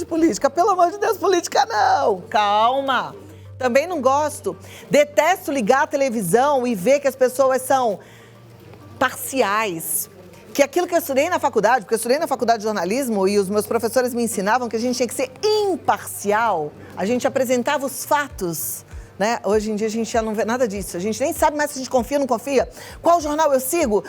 de política. Pelo amor de Deus, política não. Calma. Também não gosto. Detesto ligar a televisão e ver que as pessoas são parciais. Que aquilo que eu estudei na faculdade, porque eu estudei na faculdade de jornalismo e os meus professores me ensinavam que a gente tinha que ser imparcial. A gente apresentava os fatos, né? Hoje em dia a gente já não vê nada disso. A gente nem sabe mais se a gente confia ou não confia. Qual jornal eu sigo?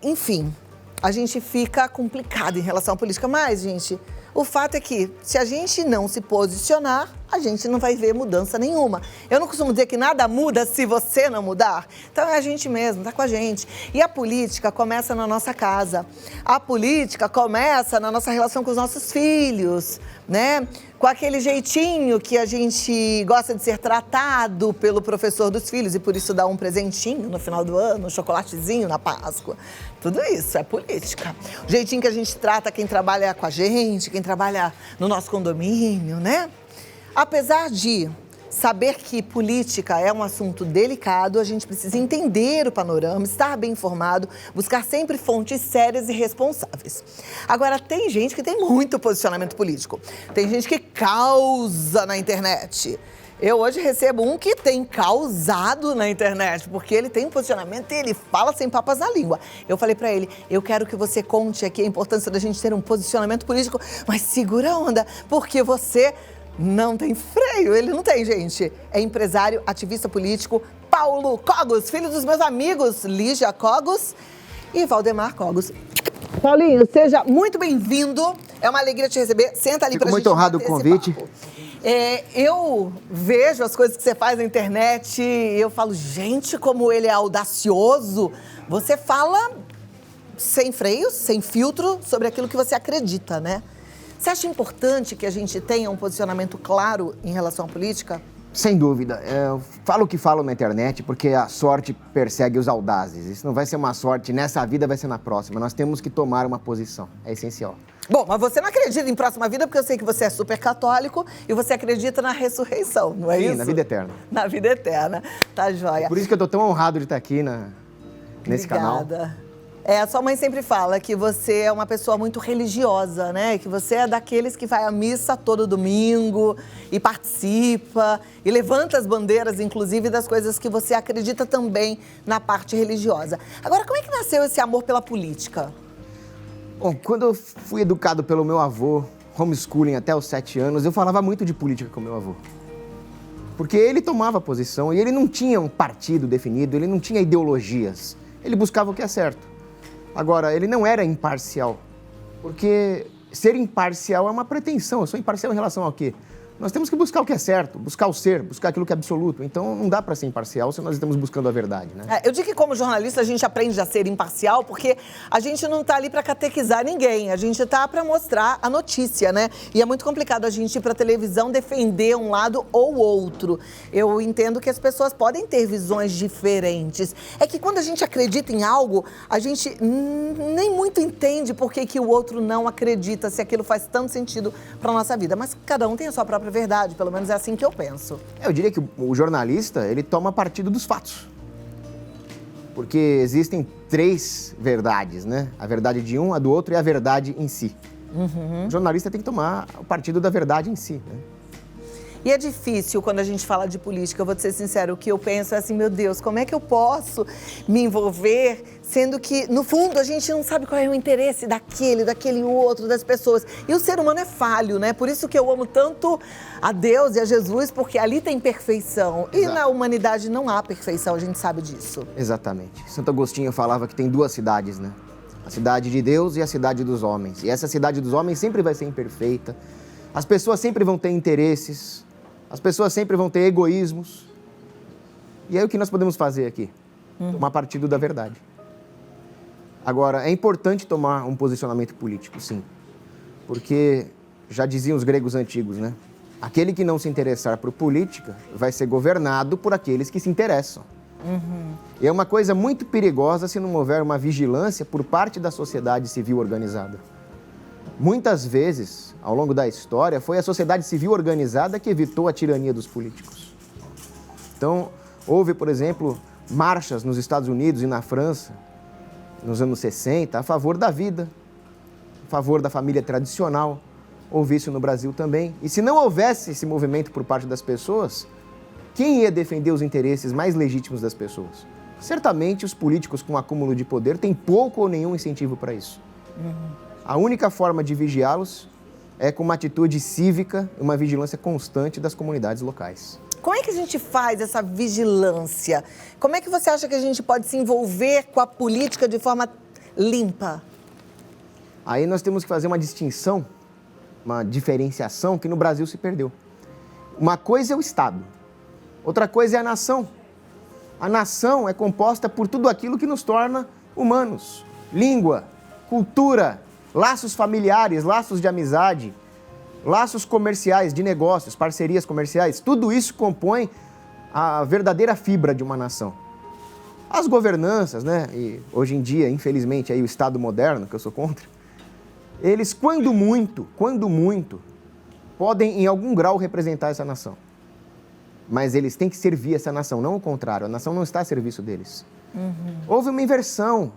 Enfim, a gente fica complicado em relação à política. Mas, gente, o fato é que se a gente não se posicionar, a gente não vai ver mudança nenhuma. Eu não costumo dizer que nada muda se você não mudar. Então é a gente mesmo, tá com a gente. E a política começa na nossa casa. A política começa na nossa relação com os nossos filhos, né? Com aquele jeitinho que a gente gosta de ser tratado pelo professor dos filhos e por isso dá um presentinho no final do ano, um chocolatezinho na Páscoa. Tudo isso é política. O jeitinho que a gente trata quem trabalha com a gente, quem trabalha no nosso condomínio, né? Apesar de saber que política é um assunto delicado, a gente precisa entender o panorama, estar bem informado, buscar sempre fontes sérias e responsáveis. Agora, tem gente que tem muito posicionamento político. Tem gente que causa na internet. Eu hoje recebo um que tem causado na internet, porque ele tem um posicionamento e ele fala sem papas na língua. Eu falei pra ele, eu quero que você conte aqui a importância da gente ter um posicionamento político, mas segura a onda, porque você não tem freio. Ele não tem, gente. É empresário, ativista político, Paulo Cogos, filho dos meus amigos Lígia Cogos e Valdemar Cogos. Paulinho, seja muito bem-vindo. É uma alegria te receber. Senta ali pra gente. Fico muito honrado com o convite. Eu vejo as coisas que você faz na internet e eu falo, gente, como ele é audacioso. Você fala sem freios, sem filtro, sobre aquilo que você acredita, né? Você acha importante que a gente tenha um posicionamento claro em relação à política? Sem dúvida. Eu falo o que falo na internet porque a sorte persegue os audazes. Isso não vai ser uma sorte nessa vida, vai ser na próxima. Nós temos que tomar uma posição. É essencial. Bom, mas você não acredita em próxima vida porque eu sei que você é super católico e você acredita na ressurreição, não é isso? Sim, na vida eterna. Na vida eterna. Tá joia. Por isso que eu tô tão honrado de estar aqui nesse canal. Obrigada. A sua mãe sempre fala que você é uma pessoa muito religiosa, né? Que você é daqueles que vai à missa todo domingo e participa e levanta as bandeiras, inclusive, das coisas que você acredita também na parte religiosa. Agora, como é que nasceu esse amor pela política? Bom, quando eu fui educado pelo meu avô, homeschooling até os 7 anos, eu falava muito de política com meu avô. Porque ele tomava posição e ele não tinha um partido definido, ele não tinha ideologias. Ele buscava o que é certo. Agora, ele não era imparcial, porque ser imparcial é uma pretensão. Eu sou imparcial em relação ao quê? Nós temos que buscar o que é certo, buscar o ser, buscar aquilo que é absoluto. Então, não dá para ser imparcial se nós estamos buscando a verdade, né? Eu digo que como jornalista a gente aprende a ser imparcial porque a gente não está ali para catequizar ninguém, a gente está para mostrar a notícia, né? E é muito complicado a gente ir para a televisão defender um lado ou outro. Eu entendo que as pessoas podem ter visões diferentes. É que quando a gente acredita em algo, a gente nem muito entende por que o outro não acredita, se aquilo faz tanto sentido para nossa vida. Mas cada um tem a sua própria verdade, pelo menos é assim que eu penso. Eu diria que o jornalista, ele toma partido dos fatos. Porque existem 3 verdades, né? A verdade de um, a do outro e a verdade em si. O jornalista tem que tomar o partido da verdade em si, né? E é difícil quando a gente fala de política, eu vou te ser sincero, o que eu penso é assim, meu Deus, como é que eu posso me envolver, sendo que, no fundo, a gente não sabe qual é o interesse daquele outro, das pessoas. E o ser humano é falho, né? Por isso que eu amo tanto a Deus e a Jesus, porque ali tem perfeição. E na humanidade não há perfeição, a gente sabe disso. Exatamente. Santo Agostinho falava que tem 2 cidades, né? A cidade de Deus e a cidade dos homens. E essa cidade dos homens sempre vai ser imperfeita. As pessoas sempre vão ter interesses. As pessoas sempre vão ter egoísmos. E aí o que nós podemos fazer aqui? Tomar partido da verdade. Agora, é importante tomar um posicionamento político, sim. Porque já diziam os gregos antigos, né? Aquele que não se interessar por política vai ser governado por aqueles que se interessam. E é uma coisa muito perigosa se não houver uma vigilância por parte da sociedade civil organizada. Muitas vezes, ao longo da história, foi a sociedade civil organizada que evitou a tirania dos políticos. Então, houve, por exemplo, marchas nos Estados Unidos e na França, nos anos 60, a favor da vida, a favor da família tradicional, houve isso no Brasil também. E se não houvesse esse movimento por parte das pessoas, quem ia defender os interesses mais legítimos das pessoas? Certamente os políticos com acúmulo de poder têm pouco ou nenhum incentivo para isso. A única forma de vigiá-los é com uma atitude cívica e uma vigilância constante das comunidades locais. Como é que a gente faz essa vigilância? Como é que você acha que a gente pode se envolver com a política de forma limpa? Aí nós temos que fazer uma distinção, uma diferenciação que no Brasil se perdeu. Uma coisa é o Estado, outra coisa é a nação. A nação é composta por tudo aquilo que nos torna humanos. Língua, cultura, laços familiares, laços de amizade, laços comerciais, de negócios, parcerias comerciais. Tudo isso compõe a verdadeira fibra de uma nação. As governanças, né? E hoje em dia, infelizmente, aí o Estado moderno, que eu sou contra, eles, quando muito, podem em algum grau representar essa nação. Mas eles têm que servir essa nação, não o contrário. A nação não está a serviço deles. Houve uma inversão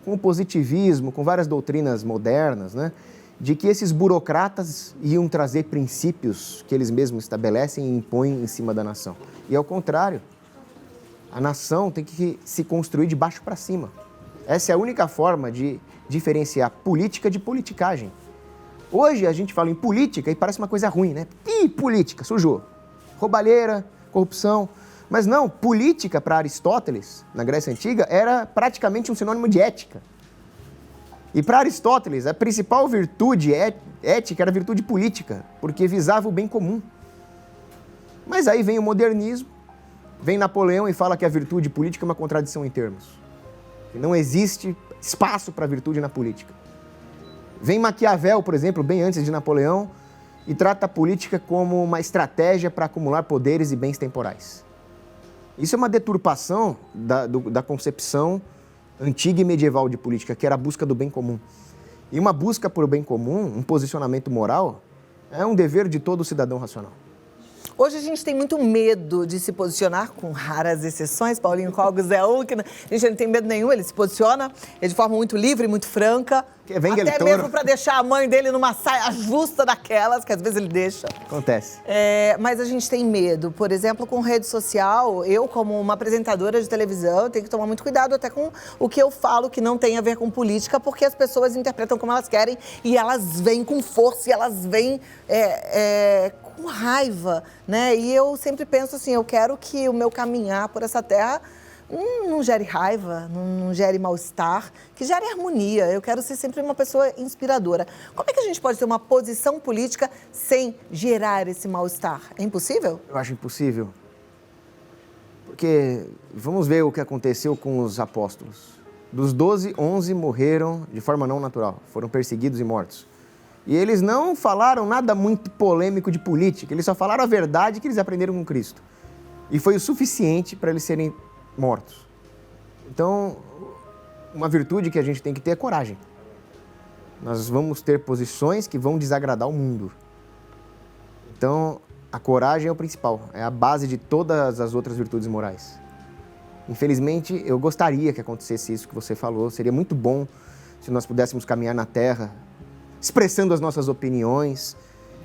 com o positivismo, com várias doutrinas modernas, né? De que esses burocratas iam trazer princípios que eles mesmos estabelecem e impõem em cima da nação. E ao contrário, a nação tem que se construir de baixo para cima. Essa é a única forma de diferenciar política de politicagem. Hoje a gente fala em política e parece uma coisa ruim, né? Ih, política, sujou. Roubalheira, corrupção. Mas não, política para Aristóteles, na Grécia Antiga, era praticamente um sinônimo de ética. E para Aristóteles, a principal virtude ética era a virtude política, porque visava o bem comum. Mas aí vem o modernismo, vem Napoleão e fala que a virtude política é uma contradição em termos. Que não existe espaço para virtude na política. Vem Maquiavel, por exemplo, bem antes de Napoleão, e trata a política como uma estratégia para acumular poderes e bens temporais. Isso é uma deturpação da concepção antiga e medieval de política, que era a busca do bem comum. E uma busca por bem comum, um posicionamento moral, é um dever de todo cidadão racional. Hoje a gente tem muito medo de se posicionar, com raras exceções. Paulinho Cogos é um que a gente não tem medo nenhum, ele se posiciona de forma muito livre, muito franca. Até mesmo para deixar a mãe dele numa saia justa daquelas, que às vezes ele deixa. Acontece. Mas a gente tem medo. Por exemplo, com rede social, eu como uma apresentadora de televisão, tenho que tomar muito cuidado até com o que eu falo que não tem a ver com política, porque as pessoas interpretam como elas querem e elas vêm com força e elas vêm com raiva, né? E eu sempre penso assim, eu quero que o meu caminhar por essa terra não gere raiva, não gere mal-estar, que gere harmonia. Eu quero ser sempre uma pessoa inspiradora. Como é que a gente pode ter uma posição política sem gerar esse mal-estar? É impossível? Eu acho impossível. Porque vamos ver o que aconteceu com os apóstolos. Dos 12, 11 morreram de forma não natural, foram perseguidos e mortos. E eles não falaram nada muito polêmico de política, eles só falaram a verdade que eles aprenderam com Cristo. E foi o suficiente para eles serem mortos. Então, uma virtude que a gente tem que ter é coragem. Nós vamos ter posições que vão desagradar o mundo. Então, a coragem é o principal, é a base de todas as outras virtudes morais. Infelizmente, eu gostaria que acontecesse isso que você falou. Seria muito bom se nós pudéssemos caminhar na terra, expressando as nossas opiniões,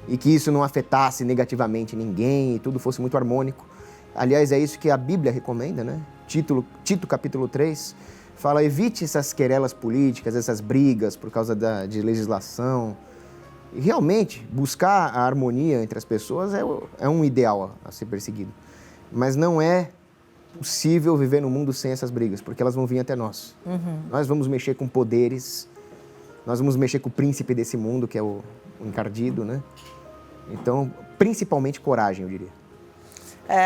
e que isso não afetasse negativamente ninguém, e tudo fosse muito harmônico. Aliás, é isso que a Bíblia recomenda, né? Tito capítulo 3, fala, evite essas querelas políticas, essas brigas por causa de legislação. E realmente, buscar a harmonia entre as pessoas é um ideal a ser perseguido. Mas não é possível viver no mundo sem essas brigas, porque elas vão vir até nós. Nós vamos mexer com poderes, nós vamos mexer com o príncipe desse mundo, que é o encardido, né? Então, principalmente coragem, eu diria.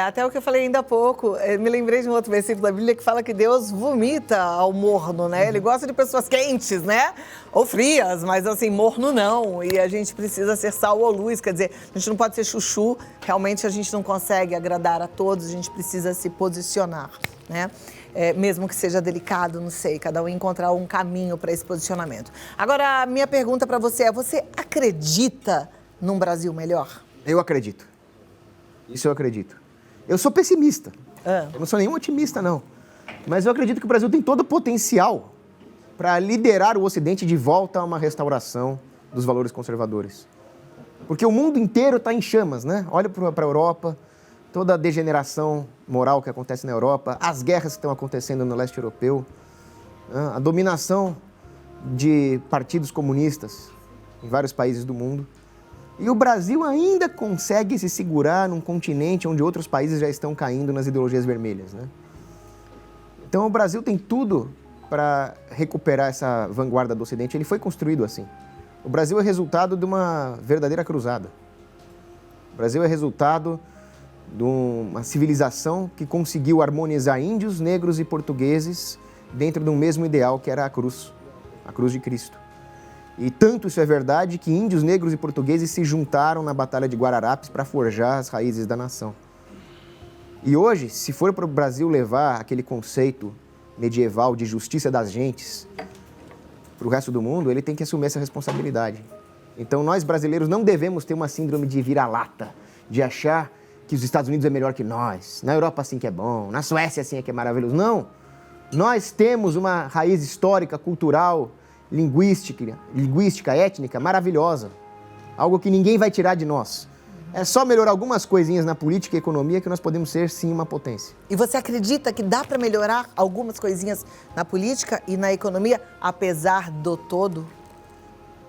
Até o que eu falei ainda há pouco, me lembrei de um outro versículo da Bíblia que fala que Deus vomita ao morno, né? Ele gosta de pessoas quentes, né? Ou frias, mas assim, morno não. E a gente precisa ser sal ou luz, quer dizer, a gente não pode ser chuchu, realmente a gente não consegue agradar a todos, a gente precisa se posicionar, né? Mesmo que seja delicado, não sei, cada um encontrar um caminho para esse posicionamento. Agora, a minha pergunta para você é, você acredita num Brasil melhor? Eu acredito. Isso eu acredito. Eu sou pessimista. Eu não sou nenhum otimista, não. Mas eu acredito que o Brasil tem todo o potencial para liderar o Ocidente de volta a uma restauração dos valores conservadores. Porque o mundo inteiro está em chamas, né? Olha para a Europa, toda a degeneração moral que acontece na Europa, as guerras que estão acontecendo no leste europeu, a dominação de partidos comunistas em vários países do mundo. E o Brasil ainda consegue se segurar num continente onde outros países já estão caindo nas ideologias vermelhas, né? Então o Brasil tem tudo para recuperar essa vanguarda do Ocidente. Ele foi construído assim. O Brasil é resultado de uma verdadeira cruzada. O Brasil é resultado de uma civilização que conseguiu harmonizar índios, negros e portugueses dentro de um mesmo ideal, que era a cruz de Cristo. E tanto isso é verdade que índios, negros e portugueses se juntaram na Batalha de Guararapes para forjar as raízes da nação. E hoje, se for para o Brasil levar aquele conceito medieval de justiça das gentes para o resto do mundo, ele tem que assumir essa responsabilidade. Então, nós brasileiros não devemos ter uma síndrome de vira-lata, de achar que os Estados Unidos é melhor que nós, na Europa assim que é bom, na Suécia assim é que é maravilhoso. Não! Nós temos uma raiz histórica, cultural, linguística, étnica, maravilhosa. Algo que ninguém vai tirar de nós. É só melhorar algumas coisinhas na política e economia que nós podemos ser, sim, uma potência. E você acredita que dá para melhorar algumas coisinhas na política e na economia, apesar do todo?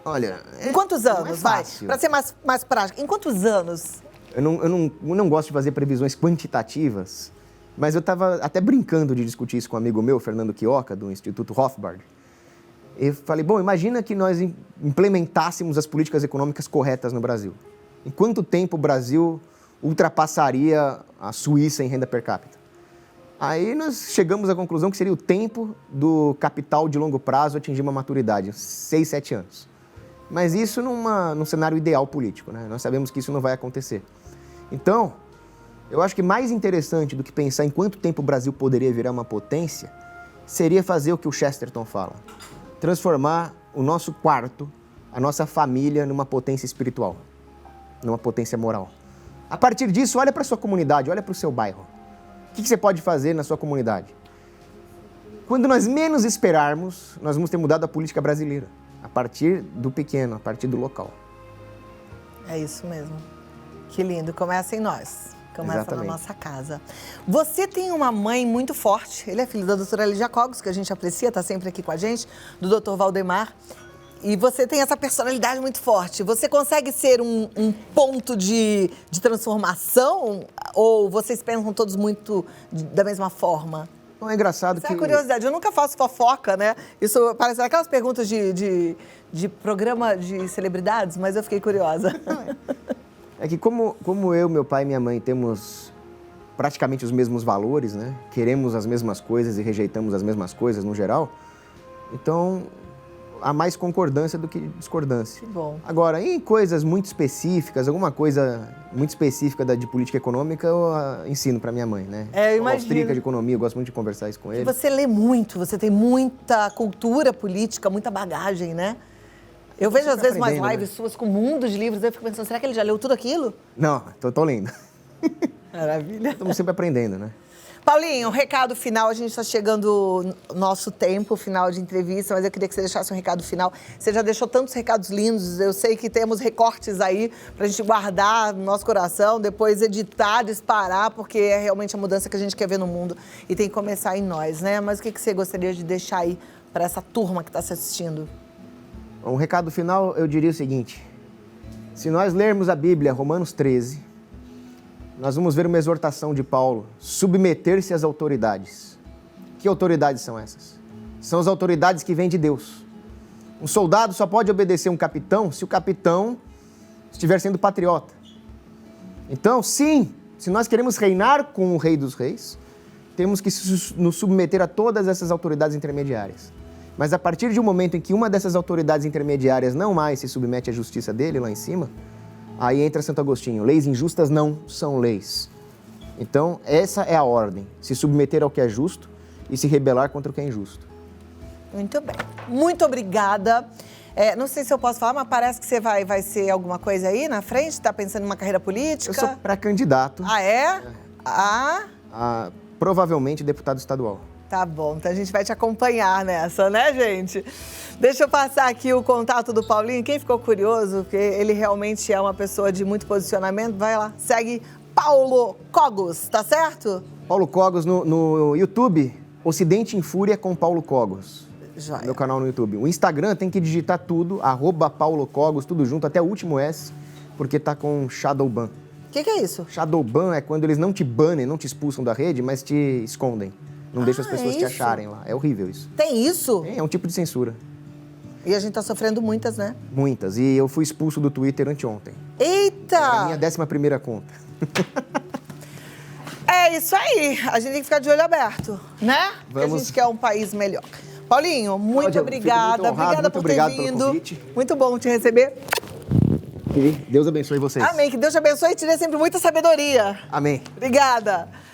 Olha... Em quantos anos, vai? Fácil. Para ser mais prático, em quantos anos? Eu não gosto de fazer previsões quantitativas, mas eu estava até brincando de discutir isso com um amigo meu, Fernando Quioca, do Instituto Rothbard. Eu falei, bom, imagina que nós implementássemos as políticas econômicas corretas no Brasil. Em quanto tempo o Brasil ultrapassaria a Suíça em renda per capita? Aí nós chegamos à conclusão que seria o tempo do capital de longo prazo atingir uma maturidade, 6, 7 anos. Mas isso num cenário ideal político, né? Nós sabemos que isso não vai acontecer. Então, eu acho que mais interessante do que pensar em quanto tempo o Brasil poderia virar uma potência, seria fazer o que o Chesterton fala. Transformar o nosso quarto, a nossa família, numa potência espiritual, numa potência moral. A partir disso, olha para a sua comunidade, olha para o seu bairro. O que você pode fazer na sua comunidade? Quando nós menos esperarmos, nós vamos ter mudado a política brasileira. A partir do pequeno, a partir do local. É isso mesmo. Que lindo. Começa em nós. Começa Exatamente. Na nossa casa. Você tem uma mãe muito forte. Ele é filho da doutora Lídia Cogos, que a gente aprecia, está sempre aqui com a gente, do doutor Valdemar. E você tem essa personalidade muito forte. Você consegue ser um ponto de transformação? Ou vocês pensam todos muito da mesma forma? Não, é engraçado Isso que... é curiosidade. Eu nunca faço fofoca, né? Isso parece aquelas perguntas de programa de celebridades, mas eu fiquei curiosa. É que como eu, meu pai e minha mãe temos praticamente os mesmos valores, né? Queremos as mesmas coisas e rejeitamos as mesmas coisas no geral, então há mais concordância do que discordância. Que bom. Agora, em coisas muito específicas, alguma coisa muito específica de política econômica, eu ensino para minha mãe, né? É, eu imagino. Austríaca de economia, eu gosto muito de conversar isso com ele. Você lê muito, você tem muita cultura política, muita bagagem, né? Eu vejo às vezes umas lives suas com mundos de livros, eu fico pensando, será que ele já leu tudo aquilo? Não, tô lendo. Maravilha. Estamos sempre aprendendo, né? Paulinho, um recado final, a gente está chegando no nosso tempo final de entrevista, mas eu queria que você deixasse um recado final. Você já deixou tantos recados lindos, eu sei que temos recortes aí para a gente guardar no nosso coração, depois editar, disparar, porque é realmente a mudança que a gente quer ver no mundo e tem que começar em nós, né? Mas o que você gostaria de deixar aí para essa turma que está se assistindo? Um recado final, eu diria o seguinte: se nós lermos a Bíblia, Romanos 13, nós vamos ver uma exortação de Paulo, submeter-se às autoridades. Que autoridades são essas? São as autoridades que vêm de Deus. Um soldado só pode obedecer um capitão se o capitão estiver sendo patriota. Então, sim, se nós queremos reinar com o Rei dos Reis, temos que nos submeter a todas essas autoridades intermediárias. Mas a partir de um momento em que uma dessas autoridades intermediárias não mais se submete à justiça dele lá em cima, aí entra Santo Agostinho. Leis injustas não são leis. Então, essa é a ordem. Se submeter ao que é justo e se rebelar contra o que é injusto. Muito bem. Muito obrigada. Não sei se eu posso falar, mas parece que você vai ser alguma coisa aí na frente? Está pensando em uma carreira política? Eu sou pré-candidato. Ah, é? A provavelmente deputado estadual. Tá bom, então a gente vai te acompanhar nessa, né, gente? Deixa eu passar aqui o contato do Paulinho. Quem ficou curioso, porque ele realmente é uma pessoa de muito posicionamento, vai lá, segue Paulo Cogos, tá certo? Paulo Cogos no YouTube, Ocidente em Fúria com Paulo Cogos. Joia. Meu canal no YouTube. O Instagram tem que digitar tudo, @Paulo Cogos, tudo junto, até o último S, porque tá com shadow ban. O que é isso? Shadow ban é quando eles não te banem, não te expulsam da rede, mas te escondem. Não deixam as pessoas te acharem lá. É horrível isso. Tem isso? É um tipo de censura. E a gente tá sofrendo muitas, né? Muitas. E eu fui expulso do Twitter anteontem. Eita! Era a minha 11ª conta. É isso aí. A gente tem que ficar de olho aberto, né? Porque a Vamos. gente quer um país melhor. Paulinho, muito Cláudia, eu fico obrigada. muito honrado, Obrigada muito por obrigado ter pelo vindo. convite. Muito bom te receber. E Deus abençoe vocês. Amém. Que Deus te abençoe e te dê sempre muita sabedoria. Amém. Obrigada.